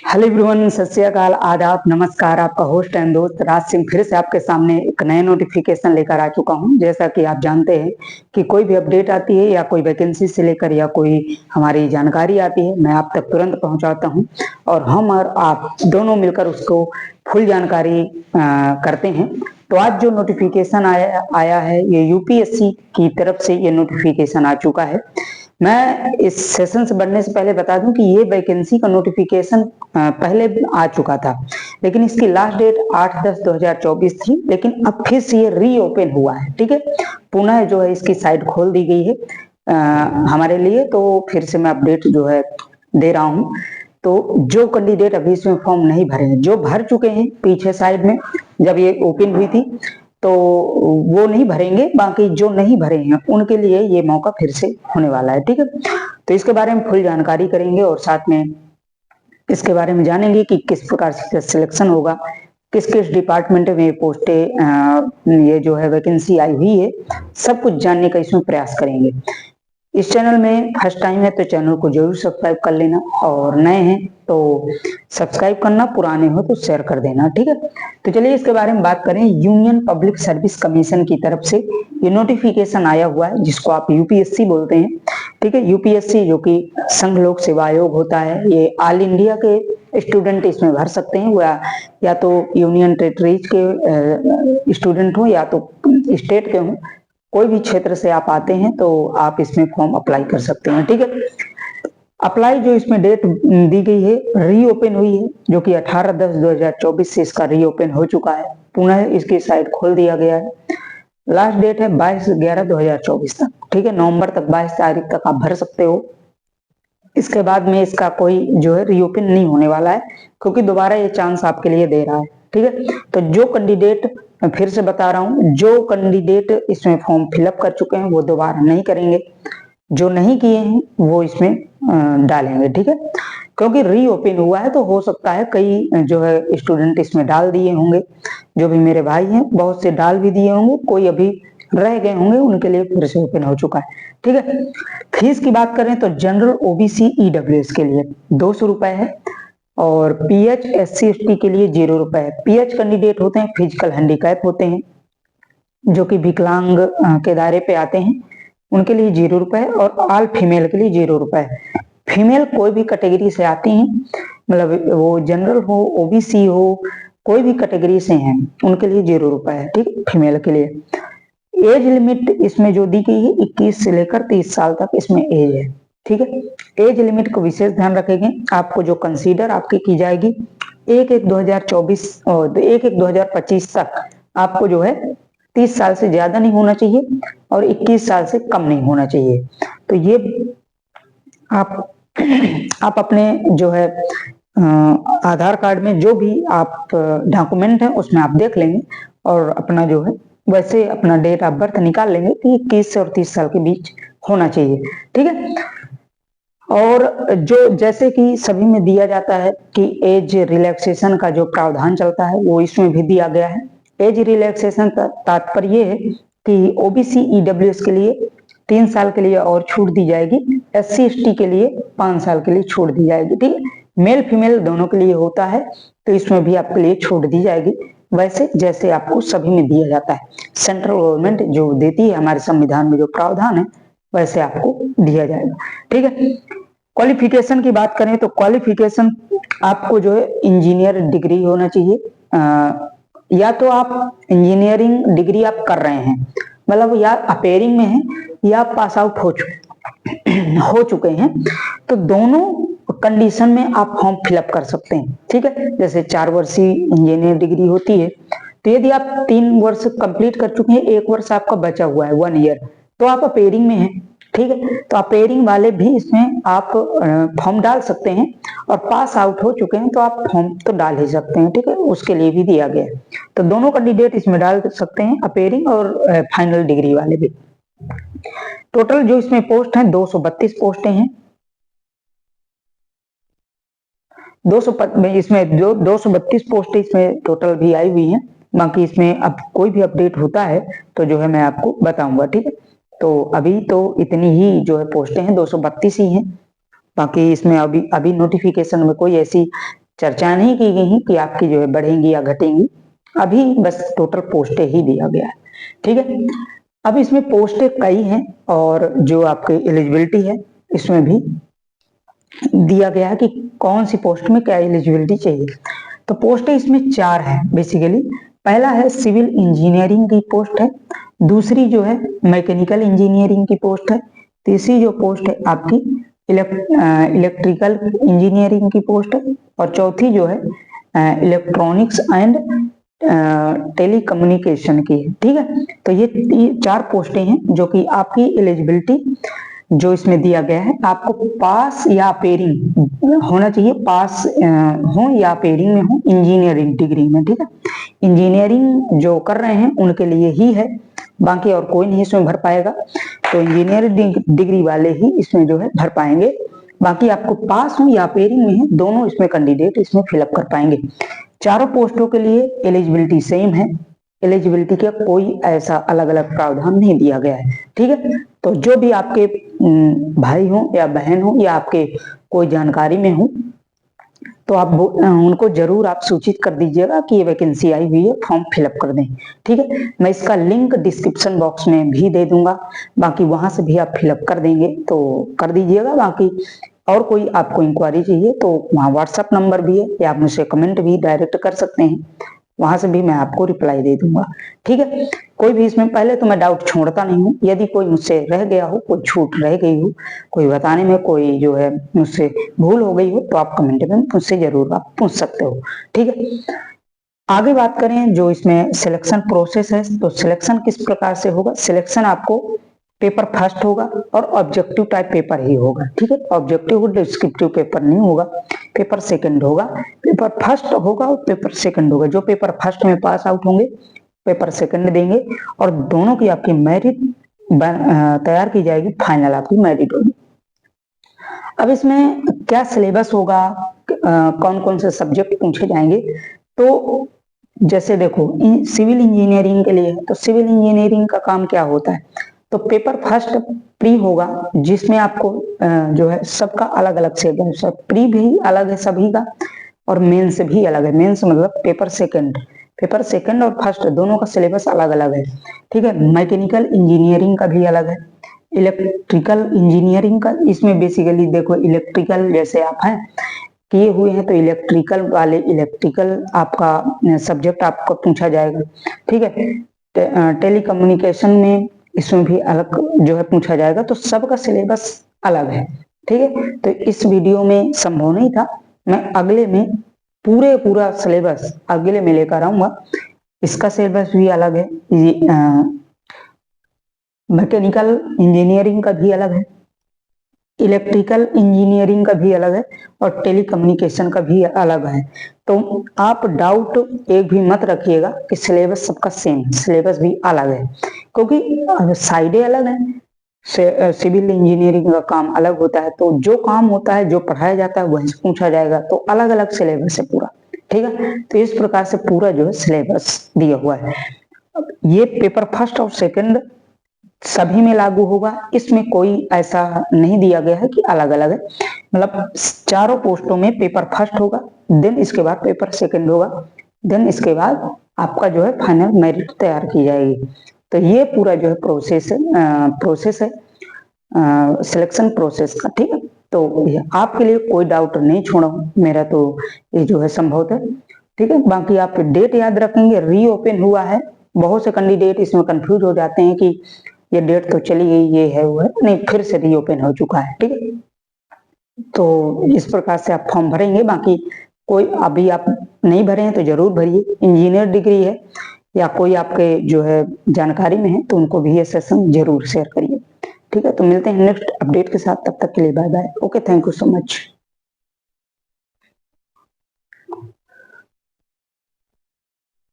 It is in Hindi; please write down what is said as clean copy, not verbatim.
हेलो एवरीवन, सत श्री अकाल, आदाब, नमस्कार। आपका होस्ट एंड दोस्त राज सिंह फिर से आपके सामने एक नया नोटिफिकेशन लेकर आ चुका हूं। जैसा कि आप जानते हैं कि कोई भी अपडेट आती है या कोई वैकेंसी से लेकर या कोई हमारी जानकारी आती है, मैं आप तक तुरंत पहुंचाता हूं और हम और आप दोनों मिलकर उसको फुल जानकारी करते हैं। तो आज जो नोटिफिकेशन आया है ये यूपीएससी की तरफ से ये नोटिफिकेशन आ चुका है। मैं इस सेशन से बढ़ने से पहले बता दूं कि ये वैकेंसी का नोटिफिकेशन पहले आ चुका था, लेकिन इसकी लास्ट डेट 8/10/2024 थी, लेकिन अब फिर से ये रीओपन हुआ है। ठीक है, पुनः जो है इसकी साइट खोल दी गई है हमारे लिए। तो फिर से मैं अपडेट जो है दे रहा हूँ। तो जो कैंडिडेट अभी इसमें फॉर्म नहीं भरे हैं, जो भर चुके हैं पीछे साइड में जब ये ओपन हुई थी, तो वो नहीं भरेंगे। बाकी जो नहीं भरे हैं उनके लिए ये मौका फिर से होने वाला है। ठीक है, तो इसके बारे में फुल जानकारी करेंगे और साथ में इसके बारे में जानेंगे कि किस प्रकार से सिलेक्शन होगा, किस किस डिपार्टमेंट में पोस्टें ये जो है वैकेंसी आई हुई है, सब कुछ जानने का इसमें प्रयास करेंगे। इस चैनल में फर्स्ट टाइम है तो चैनल को जरूर सब्सक्राइब कर लेना, और नए हैं तो सब्सक्राइब करना, पुराने हो तो शेयर कर देना। ठीक है, तो चलिए इसके बारे में बात करें। यूनियन पब्लिक सर्विस कमीशन की तरफ से ये नोटिफिकेशन आया हुआ है, जिसको आप यूपीएससी बोलते हैं। ठीक है, यूपीएससी जो कि संघ लोक सेवा आयोग होता है, ये ऑल इंडिया के स्टूडेंट इसमें भर सकते हैं, या तो यूनियन टेरिटरीज के स्टूडेंट हो या तो स्टेट के हों। कोई भी क्षेत्र से आप आते हैं तो आप इसमें फॉर्म अप्लाई कर सकते हैं। ठीक है, अप्लाई जो इसमें डेट दी गई है, रीओपन हुई है, जो कि 18/10/2024 से इसका रीओपन हो चुका है। पुनः इसकी साइट खोल दिया गया है। लास्ट डेट है 22/11/2024 तक। ठीक है, नवंबर तक 22 तारीख तक आप भर सकते हो। इसके बाद में इसका कोई जो है रीओपन नहीं होने वाला है, क्योंकि दोबारा ये चांस आपके लिए दे रहा है। ठीक है, तो जो कैंडिडेट, मैं फिर से बता रहा हूं, जो कैंडिडेट इसमें फॉर्म फिलअप कर चुके हैं वो दोबारा नहीं करेंगे, जो नहीं किए हैं वो इसमें डालेंगे। ठीक है, क्योंकि रीओपन हुआ है तो हो सकता है कई जो है स्टूडेंट इसमें डाल दिए होंगे। जो भी मेरे भाई हैं बहुत से डाल भी दिए होंगे, कोई अभी रह गए होंगे, उनके लिए फिर से ओपन हो चुका है। ठीक है, फीस की बात करें तो जनरल ओबीसी ईडब्ल्यूएस के लिए 200 रुपए है, और पीएच SC ST के लिए 0 रुपए है। पीएच कैंडिडेट होते हैं फिजिकल हैंडीकैप होते हैं, जो कि विकलांग के दायरे पे आते हैं, उनके लिए 0 रुपए है, और ऑल फीमेल के लिए 0 रुपए है। फीमेल कोई भी कैटेगरी से आती हैं, मतलब वो जनरल हो, ओबीसी हो, कोई भी कैटेगरी से हैं, उनके लिए 0 रुपए है। ठीक, फीमेल के लिए एज लिमिट इसमें जो दी गई है 21 से लेकर 30 साल तक इसमें एज है। ठीक है, एज लिमिट को विशेष ध्यान रखेंगे। आपको जो कंसीडर आपकी की जाएगी 1/1/2024 और 1/1/2025 तक आपको जो है 30 साल से ज्यादा नहीं होना चाहिए और 21 साल से कम नहीं होना चाहिए। तो ये आप अपने जो है आधार कार्ड में जो भी आप डॉक्यूमेंट है उसमें आप देख लेंगे, और अपना जो है वैसे अपना डेट ऑफ बर्थ निकाल लेंगे कि 21 और 30 साल के बीच होना चाहिए। ठीक है, और जो जैसे कि सभी में दिया जाता है कि एज रिलैक्सेशन का जो प्रावधान चलता है वो इसमें भी दिया गया है। एज रिलैक्सेशन का तात्पर्य ये है कि ओबीसी ईडब्ल्यूएस के लिए 3 साल के लिए और छूट दी जाएगी, SC ST के लिए 5 साल के लिए छूट दी जाएगी। ठीक है, मेल फीमेल दोनों के लिए होता है, तो इसमें भी आपके लिए छूट दी जाएगी, वैसे जैसे आपको सभी में दिया जाता है। सेंट्रल गवर्नमेंट जो देती है, हमारे संविधान में जो प्रावधान है वैसे आपको दिया जाएगा। ठीक है, क्वालिफिकेशन की बात करें तो क्वालिफिकेशन आपको जो है इंजीनियर डिग्री होना चाहिए, या तो आप इंजीनियरिंग डिग्री आप कर रहे हैं, मतलब या अपेयरिंग में है या पास आउट हो चुके हैं, तो दोनों कंडीशन में आप फॉर्म फिलअप कर सकते हैं। ठीक है, जैसे 4 वर्षीय इंजीनियर डिग्री होती है, तो यदि आप 3 वर्ष कंप्लीट कर चुके हैं, 1 वर्ष आपका बचा हुआ है 1 ईयर, तो आप अपेयरिंग में हैं। ठीक है, तो अपेयरिंग वाले भी इसमें आप फॉर्म डाल सकते हैं, और पास आउट हो चुके हैं तो आप फॉर्म तो डाल ही सकते हैं। ठीक है, उसके लिए भी दिया गया है, तो दोनों कैंडिडेट इसमें डाल सकते हैं, अपेयरिंग और फाइनल डिग्री वाले भी। टोटल जो इसमें पोस्ट है 232 पोस्टें हैं। 232 पोस्ट इसमें टोटल भी आई हुई हैं। बाकी इसमें अब कोई भी अपडेट होता है तो जो है मैं आपको बताऊंगा। ठीक है, तो अभी तो इतनी ही जो है पोस्टें हैं, 232 ही हैं। बाकी इसमें अभी अभी नोटिफिकेशन में कोई ऐसी चर्चा नहीं की गई कि आपकी जो है बढ़ेंगी या घटेंगी, अभी बस टोटल पोस्टें ही दिया गया है। ठीक है, अब इसमें पोस्टें कई हैं और जो आपकी एलिजिबिलिटी है इसमें भी दिया गया है कि कौन सी पोस्ट में क्या एलिजिबिलिटी चाहिए। तो पोस्टें इसमें 4 है बेसिकली। पहला है सिविल इंजीनियरिंग की पोस्ट है, दूसरी जो है मैकेनिकल इंजीनियरिंग की पोस्ट है, तीसरी जो पोस्ट है आपकी इलेक्ट्रिकल इंजीनियरिंग की पोस्ट है, और चौथी जो है इलेक्ट्रॉनिक्स एंड टेलीकम्युनिकेशन की है। ठीक है, तो ये 4 पोस्टें हैं जो कि आपकी एलिजिबिलिटी जो इसमें दिया गया है, आपको पास या पेयरिंग होना चाहिए, पास हो या पेयरिंग में हो इंजीनियरिंग डिग्री में। ठीक है, इंजीनियरिंग जो कर रहे हैं उनके लिए ही है, बाकी और कोई नहीं इसमें भर पाएगा। तो इंजीनियरिंग डिग्री वाले ही इसमें जो है भर पाएंगे, बाकी आपको पास हो या पेयरिंग में है, दोनों इसमें कैंडिडेट इसमें फिलअप कर पाएंगे। चारों पोस्टों के लिए एलिजिबिलिटी सेम है, एलिजिबिलिटी का कोई ऐसा अलग अलग प्रावधान नहीं दिया गया है। ठीक है, तो जो भी आपके भाई हो या बहन हो या आपके कोई जानकारी में हो, तो आप उनको जरूर आप सूचित कर दीजिएगा कि ये वैकेंसी आई हुई है, फॉर्म फिलअप कर दें। ठीक है, मैं इसका लिंक डिस्क्रिप्शन बॉक्स में भी दे दूंगा, बाकी वहां से भी आप फिलअप कर देंगे तो कर दीजिएगा। बाकी और कोई आपको इंक्वायरी चाहिए तो वहाँ व्हाट्सएप नंबर भी है, या आप मुझसे कमेंट भी डायरेक्ट कर सकते हैं, वहां से भी मैं आपको रिप्लाई दे दूंगा। ठीक है, कोई भी इसमें पहले तो मैं डाउट छोड़ता नहीं हूँ, यदि कोई मुझसे रह गया हो, कोई छूट रह गई हो, कोई बताने में कोई जो है मुझसे भूल हो गई हो, तो आप कमेंट में मुझसे जरूर आप पूछ सकते हो। ठीक है, आगे बात करें जो इसमें सिलेक्शन प्रोसेस है, तो सिलेक्शन किस प्रकार से होगा। सिलेक्शन आपको पेपर फर्स्ट होगा और ऑब्जेक्टिव टाइप पेपर ही होगा। ठीक है, ऑब्जेक्टिव डिस्क्रिप्टिव पेपर नहीं होगा, पेपर सेकंड होगा। पेपर फर्स्ट होगा और पेपर सेकंड होगा। जो पेपर फर्स्ट में पास आउट होंगे पेपर सेकंड देंगे, और दोनों की आपकी मेरिट तैयार की जाएगी, फाइनल आपकी मेरिट होगी। अब इसमें क्या सिलेबस होगा, कौन कौन से सब्जेक्ट पूछे जाएंगे, तो जैसे देखो सिविल इंजीनियरिंग के लिए, तो सिविल इंजीनियरिंग का काम क्या होता है, तो पेपर फर्स्ट प्री होगा जिसमें आपको जो है सबका अलग अलग सिलेबस है, प्री भी अलग है सभी का और मेंस भी अलग है। मेंस मतलब पेपर सेकंड और फर्स्ट दोनों का सिलेबस अलग अलग है। ठीक है, मैकेनिकल इंजीनियरिंग का भी अलग है, इलेक्ट्रिकल इंजीनियरिंग का, इसमें बेसिकली देखो इलेक्ट्रिकल जैसे आप हैं किए हुए हैं तो इलेक्ट्रिकल वाले इलेक्ट्रिकल आपका सब्जेक्ट आपको पूछा जाएगा। ठीक है, टेलीकम्युनिकेशन में इसमें भी अलग जो है पूछा जाएगा, तो सबका सिलेबस अलग है। ठीक है, तो इस वीडियो में संभव नहीं था, मैं अगले में पूरा सिलेबस अगले में लेकर आऊंगा। इसका सिलेबस भी अलग है, मैकेनिकल इंजीनियरिंग का भी अलग है, इलेक्ट्रिकल इंजीनियरिंग का भी अलग है और टेलीकम्युनिकेशन का भी अलग है। तो आप डाउट एक भी मत रखिएगा कि सिलेबस सबका सेम, सिलेबस भी अलग है, क्योंकि साइडें अलग हैं। सिविल इंजीनियरिंग का काम अलग होता है, तो जो काम होता है जो पढ़ाया जाता है वहीं से पूछा जाएगा, तो अलग अलग सिलेबस है पूरा। ठीक है, तो इस प्रकार से पूरा जो है सिलेबस दिया हुआ है। ये पेपर फर्स्ट और सेकंड सभी में लागू होगा, इसमें कोई ऐसा नहीं दिया गया है कि अलग अलग है। मतलब चारों पोस्टों में पेपर फर्स्ट होगा, देन इसके बाद पेपर सेकंड होगा, देन इसके बाद आपका जो है फाइनल मेरिट तैयार की जाएगी। तो ये पूरा जो है प्रोसेस है सिलेक्शन प्रोसेस का। ठीक है, तो आपके लिए कोई डाउट नहीं छोड़ा मेरा, तो ये जो है संभव है। ठीक है, बाकी आप डेट याद रखेंगे, रीओपन हुआ है। बहुत से कैंडिडेट इसमें कंफ्यूज हो जाते हैं कि ये डेट तो चली गई, ये है वो है, नहीं, फिर से रीओपन हो चुका है। ठीक है, तो इस प्रकार से आप फॉर्म भरेंगे। बाकी कोई अभी आप नहीं भरे हैं तो जरूर भरिए, इंजीनियर डिग्री है या कोई आपके जो है जानकारी में है तो उनको भी ये सेशन जरूर शेयर करिए। ठीक है, तो मिलते हैं नेक्स्ट अपडेट के साथ, तब तक के लिए bye bye. Okay, thank you so much.